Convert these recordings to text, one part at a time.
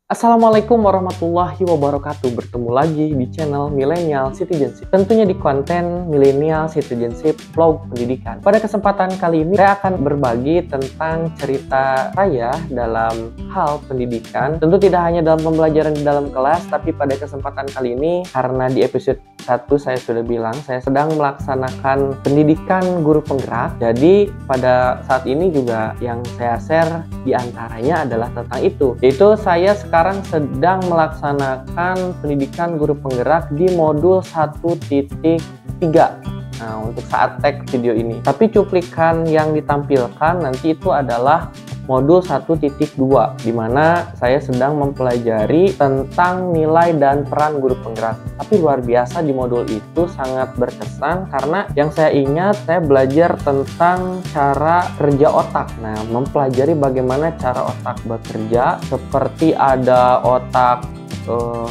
Assalamualaikum warahmatullahi wabarakatuh. Bertemu lagi di channel Millennial Citizenship. Tentunya di konten Millennial Citizenship Vlog Pendidikan. Pada kesempatan kali ini saya akan berbagi tentang cerita saya dalam hal pendidikan. Tentu tidak hanya dalam pembelajaran di dalam kelas, tapi pada kesempatan kali ini karena di episode 1 saya sudah bilang saya sedang melaksanakan pendidikan guru penggerak. Jadi pada saat ini juga yang saya share diantaranya adalah tentang itu, yaitu saya sekarang sedang melaksanakan pendidikan guru penggerak di modul 1.3. Nah, untuk saat tag video ini. Tapi cuplikan yang ditampilkan nanti itu adalah modul 1.2, di mana saya sedang mempelajari tentang nilai dan peran guru penggerak. Tapi luar biasa di modul itu sangat berkesan karena yang saya ingat saya belajar tentang cara kerja otak. Nah, mempelajari bagaimana cara otak bekerja, seperti ada otak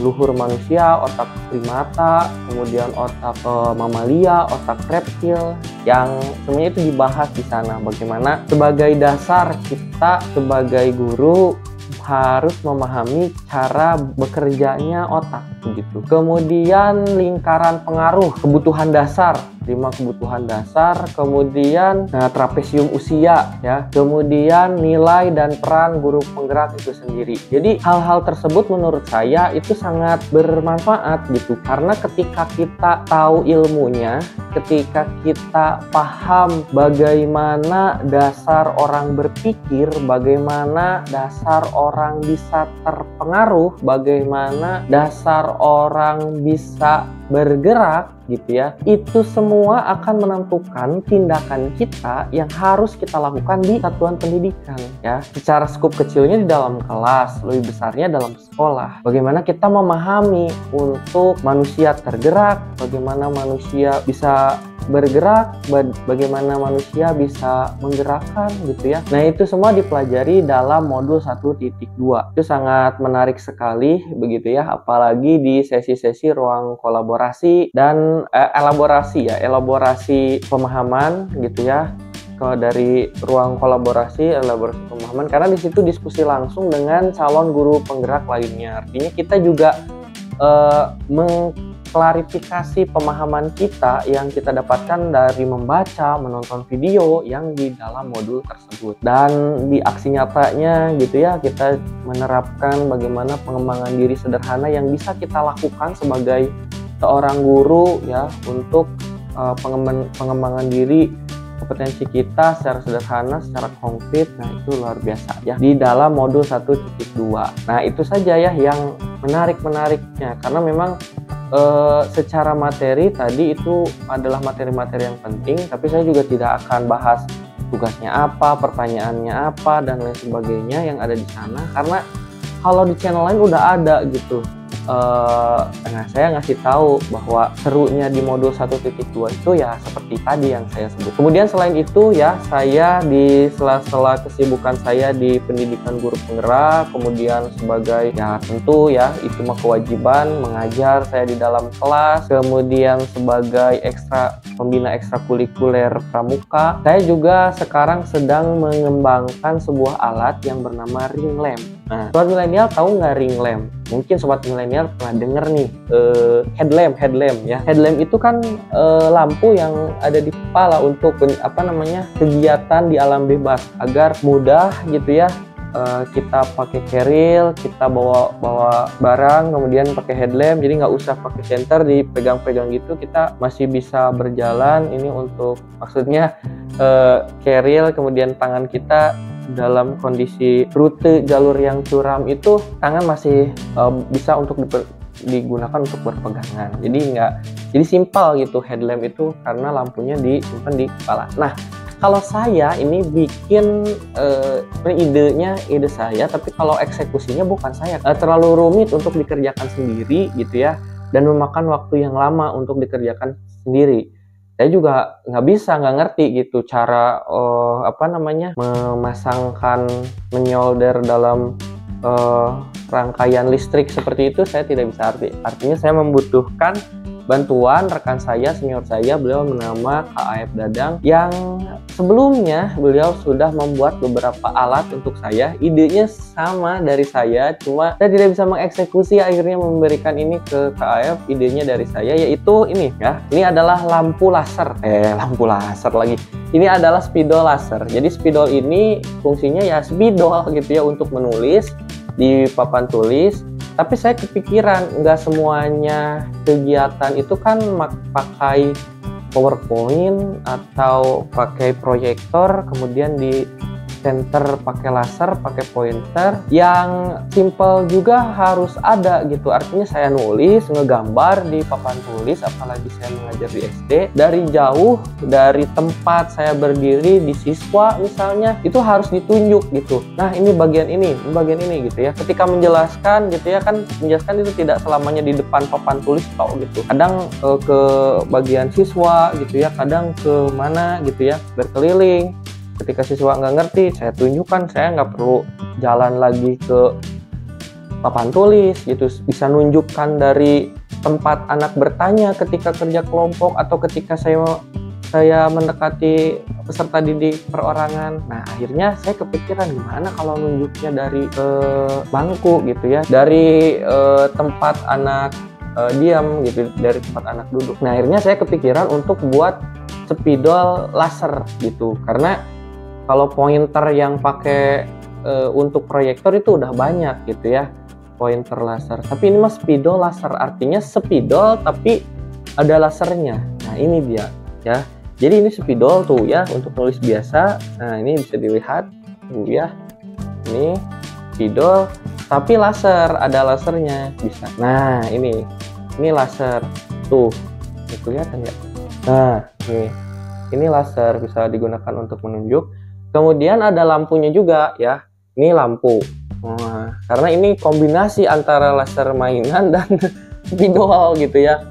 luhur manusia, otak primata, kemudian otak mamalia, otak reptil, yang semuanya itu dibahas di sana. Bagaimana sebagai dasar kita sebagai guru harus memahami cara bekerjanya otak begitu. Kemudian lingkaran pengaruh, kebutuhan dasar, 5 kebutuhan dasar, kemudian trapesium usia ya, kemudian nilai dan peran guru penggerak itu sendiri. Jadi hal-hal tersebut menurut saya itu sangat bermanfaat gitu, karena ketika kita tahu ilmunya, ketika kita paham bagaimana dasar orang berpikir, bagaimana dasar orang bisa terpengaruh, bagaimana dasar orang bisa bergerak gitu ya, itu semua akan menentukan tindakan kita yang harus kita lakukan di satuan pendidikan ya. Secara skup kecilnya di dalam kelas, lebih besarnya dalam sekolah. Bagaimana kita memahami untuk manusia tergerak, bagaimana manusia bisa bergerak, bagaimana manusia bisa menggerakkan gitu ya. Nah, itu semua dipelajari dalam modul 1.2. Itu sangat menarik sekali begitu ya, apalagi di sesi-sesi ruang kolaborasi dan elaborasi pemahaman gitu ya. Kalau dari ruang elaborasi pemahaman, karena di situ diskusi langsung dengan calon guru penggerak lainnya. Artinya kita juga mengklarifikasi pemahaman kita yang kita dapatkan dari membaca, menonton video yang di dalam modul tersebut. Dan di aksi nyatanya gitu ya, kita menerapkan bagaimana pengembangan diri sederhana yang bisa kita lakukan sebagai seorang guru ya, untuk pengembangan diri kompetensi kita secara sederhana, secara konkret. Nah, itu luar biasa ya di dalam modul 1.2. Nah, itu saja ya yang menariknya, karena memang secara materi tadi itu adalah materi-materi yang penting, tapi saya juga tidak akan bahas tugasnya apa, pertanyaannya apa, dan lain sebagainya yang ada di sana, karena kalau di channel lain udah ada gitu. Nah, saya ngasih tahu bahwa serunya di modul 1.2 itu ya seperti tadi yang saya sebut. Kemudian selain itu ya, saya di sela-sela kesibukan saya di pendidikan guru penggerak, kemudian sebagai ya tentu ya itu mah kewajiban mengajar saya di dalam kelas, kemudian sebagai pembina ekstrakurikuler pramuka, saya juga sekarang sedang mengembangkan sebuah alat yang bernama ring lamp. Nah, sobat milenial tahu nggak ring lamp? Mungkin sobat milenial pernah denger nih headlamp ya. Headlamp itu kan lampu yang ada di kepala untuk kegiatan di alam bebas, agar mudah gitu ya. Kita pakai keril, kita bawa barang, kemudian pakai headlamp, jadi nggak usah pakai senter dipegang-pegang gitu, kita masih bisa berjalan. Ini untuk maksudnya keril, kemudian tangan kita dalam kondisi rute jalur yang curam itu tangan masih bisa untuk digunakan untuk berpegangan. Jadi simpel gitu headlamp itu, karena lampunya disimpan di kepala. Nah, kalau saya ini bikin ide saya, tapi kalau eksekusinya bukan saya. Terlalu rumit untuk dikerjakan sendiri gitu ya, dan memakan waktu yang lama untuk dikerjakan sendiri. Saya juga nggak ngerti gitu cara memasangkan menyolder dalam rangkaian listrik seperti itu. Saya tidak bisa artinya saya membutuhkan bantuan rekan saya, senior saya, beliau bernama Kak Aep Dadang, yang sebelumnya beliau sudah membuat beberapa alat untuk saya. Idenya sama dari saya, cuma saya tidak bisa mengeksekusi, akhirnya memberikan ini ke Kak Aep. Idenya dari saya, yaitu ini ya. Ini adalah lampu laser. Lampu laser lagi. Ini adalah spidol laser. Jadi spidol ini fungsinya ya spidol gitu ya, untuk menulis di papan tulis. Tapi saya kepikiran nggak semuanya kegiatan itu kan pakai PowerPoint atau pakai proyektor, kemudian di center pakai laser, pakai pointer. Yang simple juga harus ada gitu. Artinya saya nulis, ngegambar di papan tulis, apalagi saya mengajar di SD. Dari jauh, dari tempat saya berdiri di siswa misalnya, itu harus ditunjuk gitu. Nah, ini bagian ini gitu ya. Ketika menjelaskan gitu ya, kan menjelaskan itu tidak selamanya di depan papan tulis toh gitu. Kadang ke bagian siswa gitu ya, kadang ke mana gitu ya, berkeliling. Ketika siswa nggak ngerti, saya tunjukkan, saya nggak perlu jalan lagi ke papan tulis gitu, bisa nunjukkan dari tempat anak bertanya ketika kerja kelompok atau ketika saya mendekati peserta didik perorangan. Nah, akhirnya saya kepikiran gimana kalau nunjuknya dari bangku gitu ya, dari tempat anak diam gitu, dari tempat anak duduk. Nah, akhirnya saya kepikiran untuk buat spidol laser gitu, karena kalau pointer yang pakai untuk proyektor itu udah banyak gitu ya, pointer laser. Tapi ini mah spidol laser, artinya spidol tapi ada lasernya. Nah, ini dia ya. Jadi ini spidol tuh ya, untuk nulis biasa. Nah, ini bisa dilihat tuh ya. Ini spidol tapi laser, ada lasernya bisa. Nah, ini laser tuh. Ini kelihatan ya. Nah, ini laser bisa digunakan untuk menunjuk. Kemudian ada lampunya juga ya. Ini lampu. Nah, karena ini kombinasi antara laser mainan dan spidol gitu ya.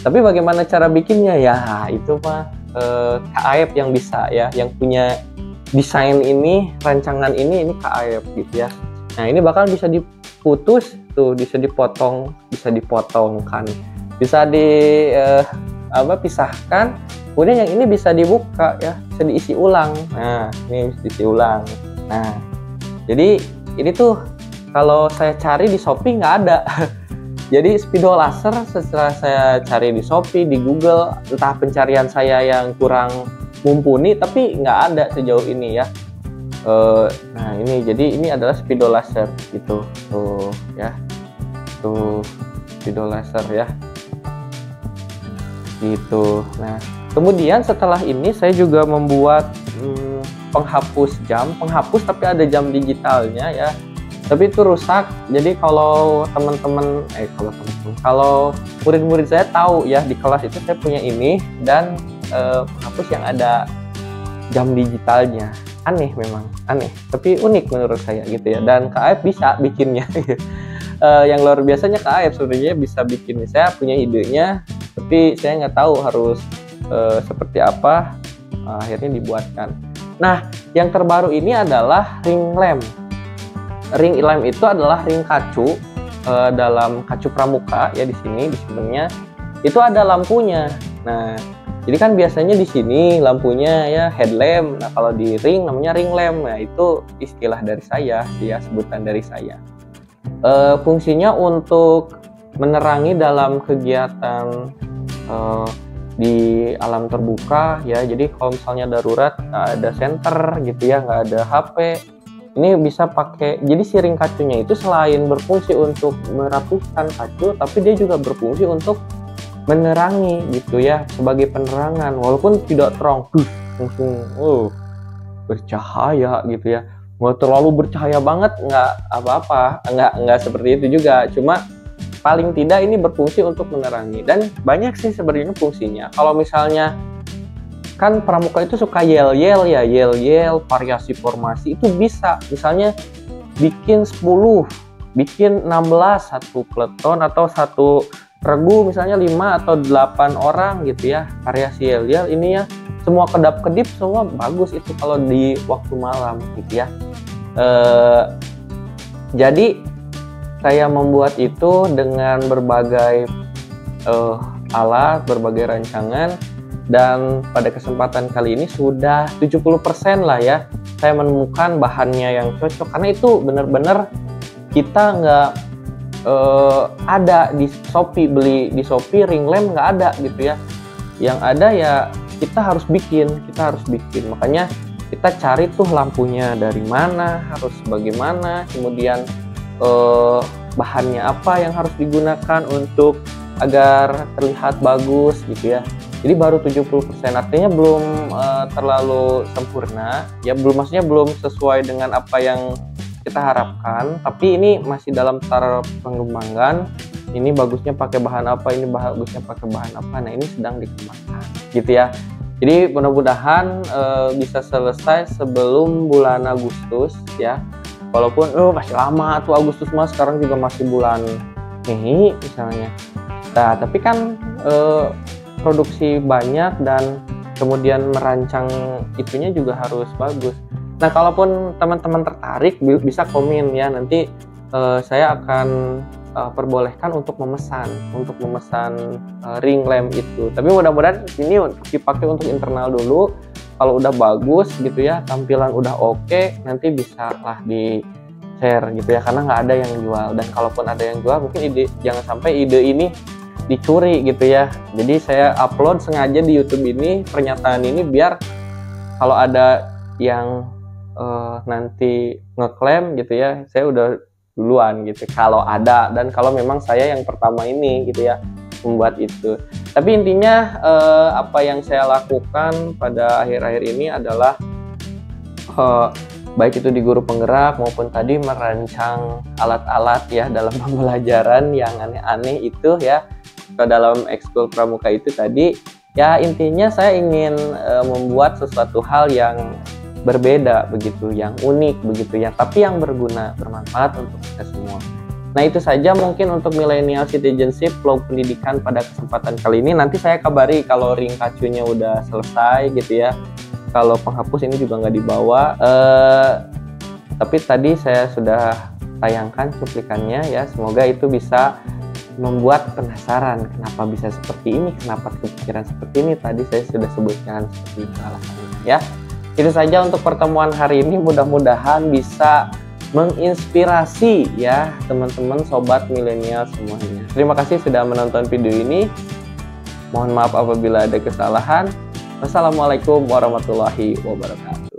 Tapi bagaimana cara bikinnya ya? Itu mah Kak Aep yang bisa ya, yang punya desain ini, rancangan ini Kak Aep gitu ya. Nah, ini bakal bisa diputus tuh, bisa dipotongkan, bisa pisahkan. Kemudian yang ini bisa dibuka ya, bisa diisi ulang. Nah, ini bisa diisi ulang. Nah, jadi ini tuh kalau saya cari di Shopee nggak ada. Jadi spidol laser setelah saya cari di Shopee, di Google, entah pencarian saya yang kurang mumpuni, tapi nggak ada sejauh ini ya. Nah, ini jadi ini adalah spidol laser gitu. Tuh ya. Tuh spidol laser ya. Gitu. Nah, kemudian setelah ini saya juga membuat penghapus jam, tapi ada jam digitalnya ya. Tapi itu rusak. Jadi kalau kalau murid-murid saya tahu ya, di kelas itu saya punya ini dan penghapus yang ada jam digitalnya. Aneh, memang aneh, tapi unik menurut saya gitu ya. Dan Kak Aep bisa bikinnya. Yang luar biasanya Kak Aep sebenarnya bisa bikin. Saya punya idenya, tapi saya nggak tahu harus seperti apa. Akhirnya dibuatkan. Nah, yang terbaru ini adalah ring lamp. Ring lamp itu adalah ring kacu dalam kacu pramuka ya, di sini di sebenarnya itu ada lampunya. Nah, jadi kan biasanya di sini lampunya ya headlamp. Nah, kalau di ring namanya ring lamp. Nah, itu istilah dari saya ya, sebutan dari saya. Fungsinya untuk menerangi dalam kegiatan di alam terbuka ya. Jadi kalau misalnya darurat ada senter gitu ya, nggak ada HP, ini bisa pakai. Jadi si ring kacunya itu selain berfungsi untuk merapikan kacu, tapi dia juga berfungsi untuk menerangi gitu ya, sebagai penerangan walaupun tidak terang langsung bercahaya gitu ya, nggak terlalu bercahaya banget, nggak apa-apa, nggak seperti itu juga, cuma paling tidak ini berfungsi untuk menerangi. Dan banyak sih sebenarnya fungsinya. Kalau misalnya kan pramuka itu suka yel-yel ya, yel-yel, variasi formasi itu bisa. Misalnya bikin 10, bikin 16, satu peleton atau satu regu misalnya 5 atau 8 orang gitu ya. Variasi yel-yel ini ya, semua kedap-kedip semua bagus itu kalau di waktu malam gitu ya. Jadi saya membuat itu dengan berbagai alat, berbagai rancangan, dan pada kesempatan kali ini sudah 70% lah ya saya menemukan bahannya yang cocok, karena itu benar-benar kita nggak ada di Shopee, beli di Shopee ring lamp nggak ada gitu ya. Yang ada ya kita harus bikin, makanya kita cari tuh lampunya dari mana, harus bagaimana, kemudian bahannya apa yang harus digunakan untuk agar terlihat bagus gitu ya. Jadi baru 70%, artinya belum terlalu sempurna ya, maksudnya belum sesuai dengan apa yang kita harapkan, tapi ini masih dalam tahap pengembangan. Ini bagusnya pakai bahan apa, ini bagusnya pakai bahan apa, nah ini sedang dikembangkan gitu ya. Jadi mudah-mudahan bisa selesai sebelum bulan Agustus ya. Walaupun masih lama tuh Agustus mas, sekarang juga masih bulan Mei misalnya. Nah tapi kan produksi banyak dan kemudian merancang itunya juga harus bagus. Nah kalaupun teman-teman tertarik bisa komen ya, nanti saya akan perbolehkan untuk memesan ring lamp itu. Tapi mudah-mudahan ini dipakai untuk internal dulu. Kalau udah bagus gitu ya, tampilan udah oke, nanti bisa lah di share gitu ya, karena nggak ada yang jual. Dan kalaupun ada yang jual, mungkin jangan sampai ide ini dicuri gitu ya. Jadi saya upload sengaja di YouTube ini pernyataan ini biar kalau ada yang nanti ngeklaim gitu ya, saya udah duluan gitu kalau ada, dan kalau memang saya yang pertama ini gitu ya membuat itu. Tapi intinya apa yang saya lakukan pada akhir-akhir ini adalah baik itu di guru penggerak maupun tadi merancang alat-alat ya dalam pembelajaran yang aneh-aneh itu ya, ke dalam ekskul pramuka itu tadi ya. Intinya saya ingin membuat sesuatu hal yang berbeda begitu, yang unik begitu ya, tapi yang berguna, bermanfaat untuk kita semua. Nah itu saja mungkin untuk millennial citizenship vlog pendidikan pada kesempatan kali ini. Nanti saya kabari kalau ring kacunya udah selesai gitu ya. Kalau penghapus ini juga nggak dibawa. Tapi tadi saya sudah tayangkan cuplikannya ya. Semoga itu bisa membuat penasaran kenapa bisa seperti ini, kenapa kepikiran seperti ini. Tadi saya sudah sebutkan seperti itu alasannya ya. Itu saja untuk pertemuan hari ini, mudah-mudahan bisa menginspirasi ya teman-teman sobat milenial semuanya. Terima kasih sudah menonton video ini. Mohon maaf apabila ada kesalahan. Wassalamualaikum warahmatullahi wabarakatuh.